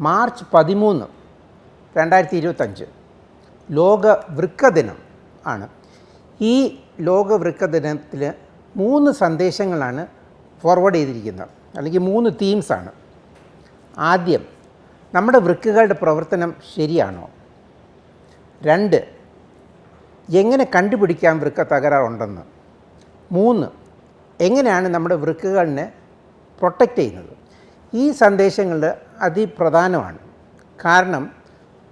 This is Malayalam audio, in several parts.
മാർച്ച് 13, 2025 ലോക വൃക്ക ദിനം ആണ്. ഈ ലോക വൃക്ക ദിനത്തിൽ 3 സന്ദേശങ്ങളാണ് ഫോർവേഡ് ചെയ്തിരിക്കുന്നത്, അല്ലെങ്കിൽ 3 തീംസാണ്. ആദ്യം, നമ്മുടെ വൃക്കകളുടെ പ്രവർത്തനം ശരിയാണോ? 2, എങ്ങനെ കണ്ടുപിടിക്കാം വൃക്ക തകരാറുണ്ടെന്ന്? 3, എങ്ങനെയാണ് നമ്മുടെ വൃക്കകളിനെ പ്രൊട്ടക്റ്റ് ചെയ്യുന്നത്? ഈ സന്ദേശങ്ങൾ അതിപ്രധാനമാണ്. കാരണം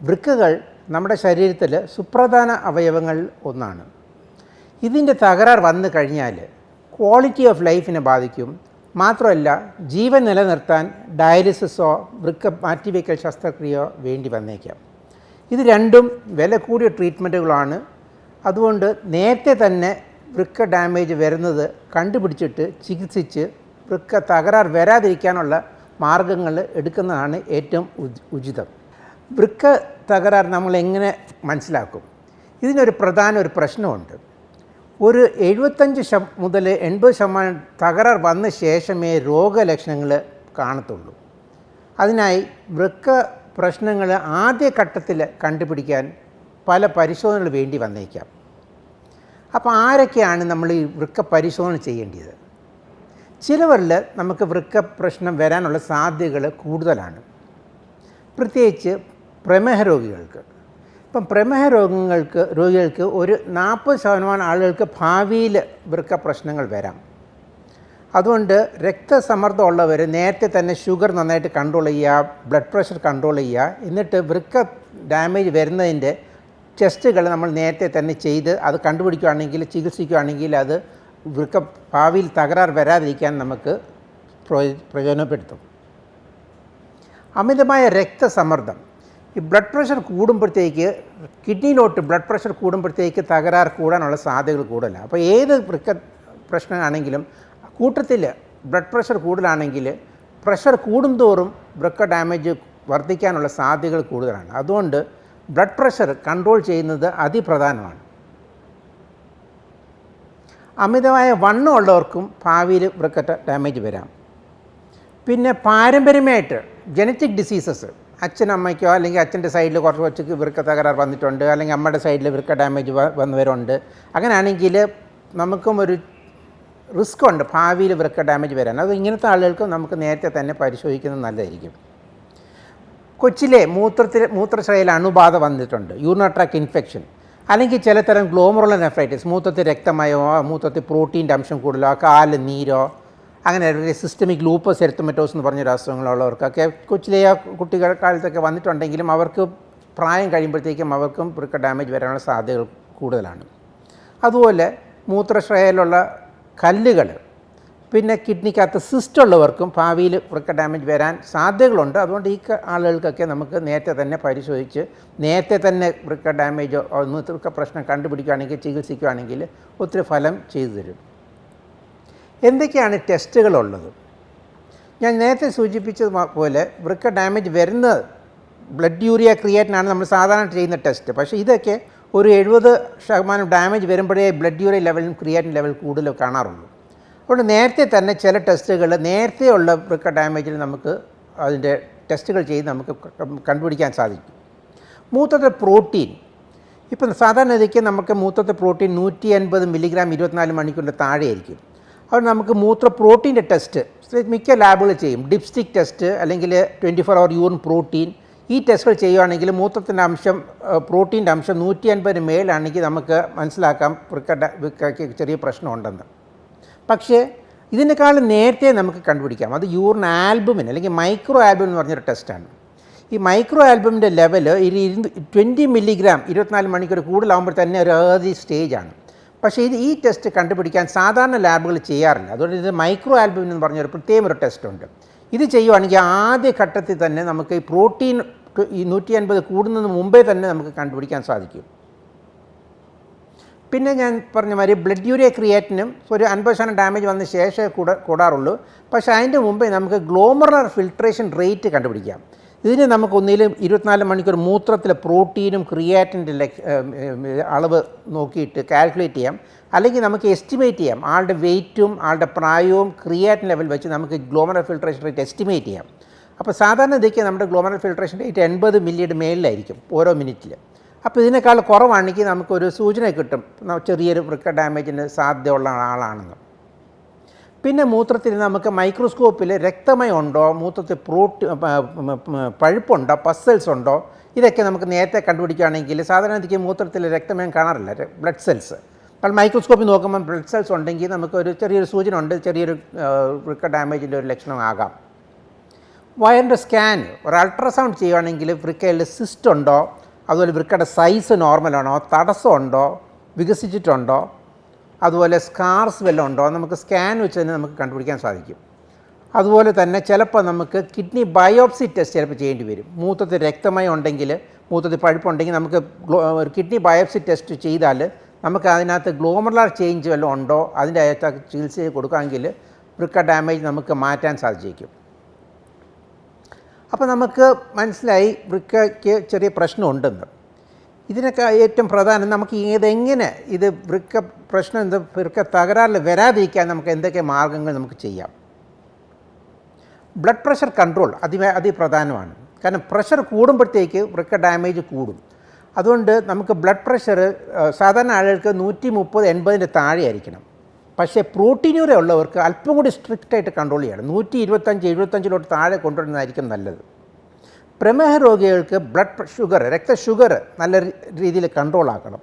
വൃക്കകൾ നമ്മുടെ ശരീരത്തിൽ സുപ്രധാന അവയവങ്ങളിൽ ഒന്നാണ്. ഇതിൻ്റെ തകരാർ വന്നു കഴിഞ്ഞാൽ ക്വാളിറ്റി ഓഫ് ലൈഫിനെ ബാധിക്കും. മാത്രമല്ല, ജീവൻ നിലനിർത്താൻ ഡയാലിസിസോ വൃക്ക മാറ്റിവയ്ക്കൽ ശസ്ത്രക്രിയയോ വേണ്ടി വന്നേക്കാം. ഇത് രണ്ടും വില കൂടിയ ട്രീറ്റ്മെൻറ്റുകളാണ്. അതുകൊണ്ട് നേരത്തെ തന്നെ വൃക്ക ഡാമേജ് വരുന്നത് കണ്ടുപിടിച്ചിട്ട് ചികിത്സിച്ച് വൃക്ക തകരാർ വരാതിരിക്കാനുള്ള മാർഗങ്ങൾ എടുക്കുന്നതാണ് ഏറ്റവും ഉചിതം. വൃക്ക തകരാർ നമ്മൾ എങ്ങനെ മനസ്സിലാക്കും? ഇതിനൊരു പ്രധാന പ്രശ്നമുണ്ട്. ഒരു 75 മുതൽ 80% തകരാർ വന്ന ശേഷമേ രോഗലക്ഷണങ്ങൾ കാണത്തുള്ളൂ. അതിനായി വൃക്ക പ്രശ്നങ്ങൾ ആദ്യഘട്ടത്തിൽ കണ്ടുപിടിക്കാൻ പല പരിശോധനകൾ വേണ്ടി വന്നേക്കാം. അപ്പോൾ ആരൊക്കെയാണ് നമ്മൾ ഈ വൃക്ക പരിശോധന ചെയ്യേണ്ടത്? ചിലവരിൽ നമുക്ക് വൃക്ക പ്രശ്നം വരാനുള്ള സാധ്യതകൾ കൂടുതലാണ്, പ്രത്യേകിച്ച് പ്രമേഹ രോഗികൾക്ക്. ഇപ്പം പ്രമേഹ രോഗികൾക്ക് ഒരു 40% ആളുകൾക്ക് ഭാവിയിൽ വൃക്ക പ്രശ്നങ്ങൾ വരാം. അതുകൊണ്ട് രക്തസമ്മർദ്ദം ഉള്ളവർ നേരത്തെ തന്നെ ഷുഗർ നന്നായിട്ട് കൺട്രോൾ ചെയ്യുക, ബ്ലഡ് പ്രഷർ കൺട്രോൾ ചെയ്യുക. എന്നിട്ട് വൃക്ക ഡാമേജ് വരുന്നതിൻ്റെ ടെസ്റ്റുകൾ നമ്മൾ നേരത്തെ തന്നെ ചെയ്ത് അത് കണ്ടുപിടിക്കുകയാണെങ്കിൽ, ചികിത്സിക്കുകയാണെങ്കിൽ അത് വൃക്ക ഭാവിയിൽ തകരാർ വരാതിരിക്കാൻ നമുക്ക് പ്രയോജനപ്പെടുത്തും. അമിതമായ രക്തസമ്മർദ്ദം, ഈ ബ്ലഡ് പ്രഷർ കൂടുമ്പോഴത്തേക്ക്, കിഡ്നിയിലോട്ട് ബ്ലഡ് പ്രഷർ കൂടുമ്പോഴത്തേക്ക് തകരാർ കൂടാനുള്ള സാധ്യതകൾ കൂടുതലാണ്. അപ്പോൾ ഏത് വൃക്ക പ്രശ്നമാണെങ്കിലും കൂട്ടത്തിൽ ബ്ലഡ് പ്രഷർ കൂടുതലാണെങ്കിൽ പ്രഷർ കൂടുന്തോറും വൃക്ക ഡാമേജ് വർദ്ധിക്കാനുള്ള സാധ്യതകൾ കൂടുതലാണ്. അതുകൊണ്ട് ബ്ലഡ് പ്രഷർ കൺട്രോൾ ചെയ്യുന്നത് അതിപ്രധാനമാണ്. അമിതമായ വണ്ണം ഉള്ളവർക്കും ഭാവിയിൽ വൃക്ക ഡാമേജ് വരാം. പിന്നെ പാരമ്പര്യമായിട്ട് ജനറ്റിക് ഡിസീസസ്, അച്ഛനമ്മയ്ക്കോ അല്ലെങ്കിൽ അച്ഛൻ്റെ സൈഡിൽ കുറച്ച് വൃക്ക തകരാർ വന്നിട്ടുണ്ട്, അല്ലെങ്കിൽ അമ്മയുടെ സൈഡിൽ വൃക്ക ഡാമേജ് വന്നവരുണ്ട്. അങ്ങനെയാണെങ്കിൽ നമുക്കും ഒരു റിസ്ക് ഉണ്ട് ഭാവിയിൽ വൃക്ക ഡാമേജ് വരാൻ. അത് ഇങ്ങനത്തെ ആളുകൾക്ക് നമുക്ക് നേരത്തെ തന്നെ പരിശോധിക്കുന്നത് നല്ലതായിരിക്കും. കൊച്ചിലെ മൂത്രശ്രയയിൽ അണുബാധ വന്നിട്ടുണ്ട്, യൂറിനറി ട്രാക്ട് ഇൻഫെക്ഷൻ, അല്ലെങ്കിൽ ചിലതരം ഗ്ലോമറുലർ നെഫ്രൈറ്റിസ്, മൂത്രത്തിൽ രക്തമയോ മൂത്രത്തിൽ പ്രോട്ടീൻ്റെ അംശം കൂടുതലോ, കാല് നീരോ, അങ്ങനെ സിസ്റ്റമിക് ലൂപ്പസ് എരിത്തമെറ്റോസ് എന്ന് പറഞ്ഞൊരു അസുഖങ്ങളുള്ളവർക്കൊക്കെ കൊച്ചിലെ കുട്ടികളുടെ കാലത്തൊക്കെ വന്നിട്ടുണ്ടെങ്കിലും അവർക്ക് പ്രായം കഴിയുമ്പോഴത്തേക്കും അവർക്കും വൃക്ക ഡാമേജ് വരാനുള്ള സാധ്യതകൾ കൂടുതലാണ്. അതുപോലെ മൂത്രശ്രയയിലുള്ള കല്ലുകൾ, പിന്നെ കിഡ്നിക്കകത്ത് സിസ്റ്റ് ഉള്ളവർക്കും ഭാവിയിൽ വൃക്ക ഡാമേജ് വരാൻ സാധ്യതകളുണ്ട്. അതുകൊണ്ട് ഈ ആളുകൾക്കൊക്കെ നമുക്ക് നേരത്തെ തന്നെ പരിശോധിച്ച് നേരത്തെ തന്നെ വൃക്ക ഡാമേജോ വൃക്ക പ്രശ്നം കണ്ടുപിടിക്കുകയാണെങ്കിൽ, ചികിത്സിക്കുകയാണെങ്കിൽ ഒത്തിരി ഫലം ചെയ്തു തരും. എന്തൊക്കെയാണ് ടെസ്റ്റുകളുള്ളത്? ഞാൻ നേരത്തെ സൂചിപ്പിച്ചതുപോലെ വൃക്ക ഡാമേജ് വരുന്നത് ബ്ലഡ് യൂറിയ ക്രിയേറ്റിനാണ് നമ്മൾ സാധാരണ ചെയ്യുന്ന ടെസ്റ്റ്. പക്ഷേ ഇതൊക്കെ ഒരു 70% ഡാമേജ് വരുമ്പോഴേ ബ്ലഡ് യൂറിയ ലെവലും ക്രിയാറ്റിൻ ലെവൽ കൂടുതൽ കാണാറുള്ളൂ. അതുകൊണ്ട് നേരത്തെ തന്നെ ചില ടെസ്റ്റുകൾ നേരത്തെയുള്ള വൃക്ക ഡാമേജിൽ നമുക്ക് അതിൻ്റെ ടെസ്റ്റുകൾ ചെയ്ത് നമുക്ക് കണ്ടുപിടിക്കാൻ സാധിക്കും. മൂത്രത്തിൽ പ്രോട്ടീൻ, ഇപ്പം സാധാരണഗതിക്ക് നമുക്ക് മൂത്രത്തിൽ പ്രോട്ടീൻ 150 മില്ലിഗ്രാം 24 മണിക്കൂറിൻ്റെ താഴെയായിരിക്കും. അതുകൊണ്ട് നമുക്ക് മൂത്ര പ്രോട്ടീൻ്റെ ടെസ്റ്റ് മിക്ക ലാബുകൾ ചെയ്യും. ഡിപ്സ്റ്റിക് ടെസ്റ്റ് അല്ലെങ്കിൽ 24 hour യൂറിൻ പ്രോട്ടീൻ, ഈ ടെസ്റ്റുകൾ ചെയ്യുകയാണെങ്കിൽ മൂത്രത്തിൻ്റെ അംശം, പ്രോട്ടീൻ്റെ അംശം 150 മേലാണെങ്കിൽ നമുക്ക് മനസ്സിലാക്കാം വൃക്കയ്ക്ക് ചെറിയ പ്രശ്നമുണ്ടെന്ന്. പക്ഷേ ഇതിനേക്കാളും നേരത്തെ നമുക്ക് കണ്ടുപിടിക്കാം. അത് യൂറിൻ ആൽബുമിൻ അല്ലെങ്കിൽ മൈക്രോ ആൽബുമിൻ എന്ന് പറഞ്ഞൊരു ടെസ്റ്റാണ്. ഈ മൈക്രോ ആൽബുമിൻ്റെ ലെവൽ 20 മില്ലിഗ്രാം 24 മണിക്കൂർ കൂടുതലാകുമ്പോൾ തന്നെ ഒരു ഏർലി സ്റ്റേജാണ്. പക്ഷേ ഈ ടെസ്റ്റ് കണ്ടുപിടിക്കാൻ സാധാരണ ലാബുകൾ ചെയ്യാറില്ല. അതുകൊണ്ട് ഇത് മൈക്രോ ആൽബുമിൻ എന്ന് പറഞ്ഞൊരു പ്രത്യേകം ഒരു ടെസ്റ്റുണ്ട്. ഇത് ചെയ്യുവാണെങ്കിൽ ആദ്യ ഘട്ടത്തിൽ തന്നെ നമുക്ക് ഈ പ്രോട്ടീൻ 150 കൂടുന്നതിന് മുമ്പേ തന്നെ നമുക്ക് കണ്ടുപിടിക്കാൻ സാധിക്കും. പിന്നെ ഞാൻ പറഞ്ഞ മാതിരി ബ്ലഡ് യൂറിയ ക്രിയേറ്റിനും ഒരു 50% ഡാമേജ് വന്ന ശേഷമേ കൂടാറുള്ളൂ. പക്ഷേ അതിൻ്റെ മുമ്പേ നമുക്ക് ഗ്ലോമറുലർ ഫിൽട്രേഷൻ റേറ്റ് കണ്ടുപിടിക്കാം. ഇതിന് നമുക്ക് ഒന്നിലും 24 മണിക്കൂർ മൂത്രത്തിലെ പ്രോട്ടീനും ക്രിയാറ്റിൻ്റെ അളവ് നോക്കിയിട്ട് കാൽക്കുലേറ്റ് ചെയ്യാം. അല്ലെങ്കിൽ നമുക്ക് എസ്റ്റിമേറ്റ് ചെയ്യാം, ആളുടെ വെയ്റ്റും ആളുടെ പ്രായവും ക്രിയാറ്റിൻ ലെവൽ വെച്ച് നമുക്ക് ഗ്ലോമറുലർ ഫിൽട്രേഷൻ റേറ്റ് എസ്റ്റിമേറ്റ് ചെയ്യാം. അപ്പോൾ സാധാരണ ഇതിക്ക് നമ്മുടെ ഗ്ലോമറൽ ഫിൽട്രേഷൻ റേറ്റ് 80 മില്ലിയുടെ മേളിലായിരിക്കും ഓരോ മിനിറ്റിൽ. അപ്പോൾ ഇതിനേക്കാൾ കുറവാണെങ്കിൽ നമുക്കൊരു സൂചന കിട്ടും ചെറിയൊരു വൃക്ക ഡാമേജിന് സാധ്യതയുള്ള ആളാണെന്ന്. പിന്നെ മൂത്രത്തിൽ നമുക്ക് മൈക്രോസ്കോപ്പിൽ രക്തമയം ഉണ്ടോ, മൂത്രത്തിൽ പഴുപ്പുണ്ടോ, പസൽസ് ഉണ്ടോ, ഇതൊക്കെ നമുക്ക് നേരത്തെ കണ്ടുപിടിക്കുകയാണെങ്കിൽ സാധാരണ ഇതിക്ക് മൂത്രത്തിൽ രക്തമയം കാണാറില്ല, ബ്ലഡ് സെൽസ്. അപ്പോൾ മൈക്രോസ്കോപ്പിൽ നോക്കുമ്പോൾ ബ്ലഡ് സെൽസ് ഉണ്ടെങ്കിൽ നമുക്കൊരു ചെറിയൊരു സൂചന ഉണ്ട് ചെറിയൊരു വൃക്ക ഡാമേജിൻ്റെ ഒരു ലക്ഷണമാകാം. വയറിൻ്റെ സ്കാൻ, ഒരു അൾട്രാസൗണ്ട് ചെയ്യുകയാണെങ്കിൽ വൃക്കയിൽ സിസ്റ്റ് ഉണ്ടോ, അതുപോലെ വൃക്കയുടെ സൈസ് നോർമലാണോ, തടസ്സമുണ്ടോ, വികസിച്ചിട്ടുണ്ടോ, അതുപോലെ സ്കാർസ് വല്ലതും ഉണ്ടോ, നമുക്ക് സ്കാൻ വെച്ച് തന്നെ നമുക്ക് കണ്ടുപിടിക്കാൻ സാധിക്കും. അതുപോലെ തന്നെ ചിലപ്പോൾ നമുക്ക് കിഡ്നി ബയോപ്സി ടെസ്റ്റ് ചിലപ്പോൾ ചെയ്യേണ്ടി വരും. മൂത്രത്തിൽ രക്തമയം ഉണ്ടെങ്കിൽ, മൂത്രത്തിൽ പഴുപ്പുണ്ടെങ്കിൽ നമുക്ക് ഒരു കിഡ്നി ബയോപ്സി ടെസ്റ്റ് ചെയ്താൽ നമുക്ക് അതിനകത്ത് ഗ്ലോമറുലാർ ചേഞ്ച് വല്ലതും ഉണ്ടോ, അതിൻ്റെ അകത്ത് ചികിത്സ കൊടുക്കാമെങ്കിൽ വൃക്ക ഡാമേജ് നമുക്ക് മാറ്റാൻ സാധിച്ചേക്കും. അപ്പോൾ നമുക്ക് മനസ്സിലായി വൃക്കയ്ക്ക് ചെറിയ പ്രശ്നമുണ്ടെന്ന്. ഇതിനൊക്കെ ഏറ്റവും പ്രധാനം നമുക്ക് ഇതെങ്ങനെ ഇത് വൃക്ക പ്രശ്നം വൃക്ക തകരാറിൽ വരാതിരിക്കാൻ നമുക്ക് എന്തൊക്കെ മാർഗ്ഗങ്ങൾ നമുക്ക് ചെയ്യാം. ബ്ലഡ് പ്രഷർ കൺട്രോൾ അതിപ്രധാനമാണ്. കാരണം പ്രഷർ കൂടുമ്പോഴത്തേക്ക് വൃക്ക ഡാമേജ് കൂടും. അതുകൊണ്ട് നമുക്ക് ബ്ലഡ് പ്രഷർ സാധാരണ ആളുകൾക്ക് 130/80 താഴെ ആയിരിക്കണം. പക്ഷേ പ്രോട്ടീനൂര ഉള്ളവർക്ക് അല്പം കൂടി സ്ട്രിക്റ്റായിട്ട് കൺട്രോൾ ചെയ്യണം. 125-75 താഴെ കൊണ്ടുവരുന്നതായിരിക്കും നല്ലത്. പ്രമേഹ രോഗികൾക്ക് ബ്ലഡ് ഷുഗർ, രക്തഷുഗർ നല്ല രീതിയിൽ കൺട്രോൾ ആക്കണം.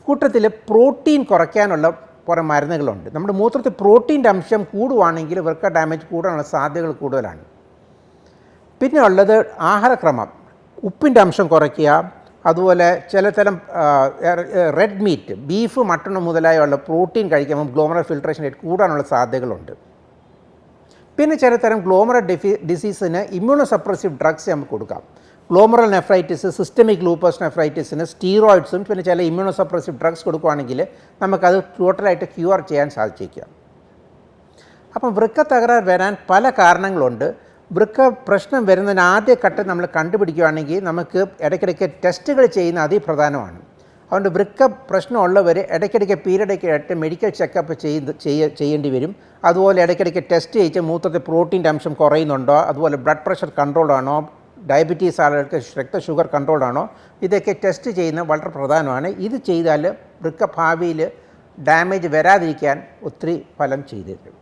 കൂട്ടത്തിൽ പ്രോട്ടീൻ കുറയ്ക്കാനുള്ള കുറേ മരുന്നുകളുണ്ട്. നമ്മുടെ മൂത്രത്തിൽ പ്രോട്ടീൻ്റെ അംശം കൂടുവാണെങ്കിൽ വൃക്ക ഡാമേജ് കൂടാനുള്ള സാധ്യതകൾ കൂടുതലാണ്. പിന്നെ ഉള്ളത് ആഹാരക്രമം, ഉപ്പിൻ്റെ അംശം കുറയ്ക്കുക, അതുപോലെ ചിലതരം റെഡ് മീറ്റ്, ബീഫ്, മട്ടൺ മുതലായുള്ള പ്രോട്ടീൻ കഴിക്കുമ്പോൾ ഗ്ലോമറൽ ഫിൽട്രേഷൻ റേറ്റ് കൂടാനുള്ള സാധ്യതകളുണ്ട്. പിന്നെ ചിലതരം ഗ്ലോമറൽ ഡിസീസിന് ഇമ്മ്യൂണോ സപ്രസീവ് ഡ്രഗ്സ് നമുക്ക് കൊടുക്കാം. ഗ്ലോമറൽ നെഫ്രൈറ്റിസ്, സിസ്റ്റമിക് ലൂപ്പസ് നെഫ്രൈറ്റിസിന് സ്റ്റീറോയിഡ്സും പിന്നെ ചില ഇമ്മ്യൂണോ സപ്രസീവ് ഡ്രഗ്സ് കൊടുക്കുകയാണെങ്കിൽ നമുക്കത് ടോട്ടലായിട്ട് ക്യൂർ ചെയ്യാൻ സാധിച്ചേക്കാം. അപ്പം വൃക്ക തകരാർ വരാൻ പല കാരണങ്ങളുണ്ട്. വൃക്ക പ്രശ്നം വരുന്നതിന് ആദ്യ ഘട്ടം നമ്മൾ കണ്ടുപിടിക്കുകയാണെങ്കിൽ നമുക്ക് ഇടയ്ക്കിടയ്ക്ക് ടെസ്റ്റുകൾ ചെയ്യുന്ന അതിപ്രധാനമാണ്. അതുകൊണ്ട് വൃക്ക പ്രശ്നമുള്ളവർ ഇടയ്ക്കിടയ്ക്ക് പീരിയഡൊക്കെ മെഡിക്കൽ ചെക്കപ്പ് ചെയ്യേണ്ടി വരും. അതുപോലെ ഇടയ്ക്കിടയ്ക്ക് ടെസ്റ്റ് ചെയ്യിച്ച് മൂത്രത്തിൽ പ്രോട്ടീൻ്റെ അംശം കുറയുന്നുണ്ടോ, അതുപോലെ ബ്ലഡ് പ്രഷർ കൺട്രോളാണോ, ഡയബറ്റീസ് ആളുകൾക്ക് രക്തഷുഗർ കൺട്രോളാണോ, ഇതൊക്കെ ടെസ്റ്റ് ചെയ്യുന്നത് വളരെ പ്രധാനമാണ്. ഇത് ചെയ്താൽ വൃക്ക ഭാവിയിൽ ഡാമേജ് വരാതിരിക്കാൻ ഒത്തിരി ഫലം ചെയ്തേക്കും.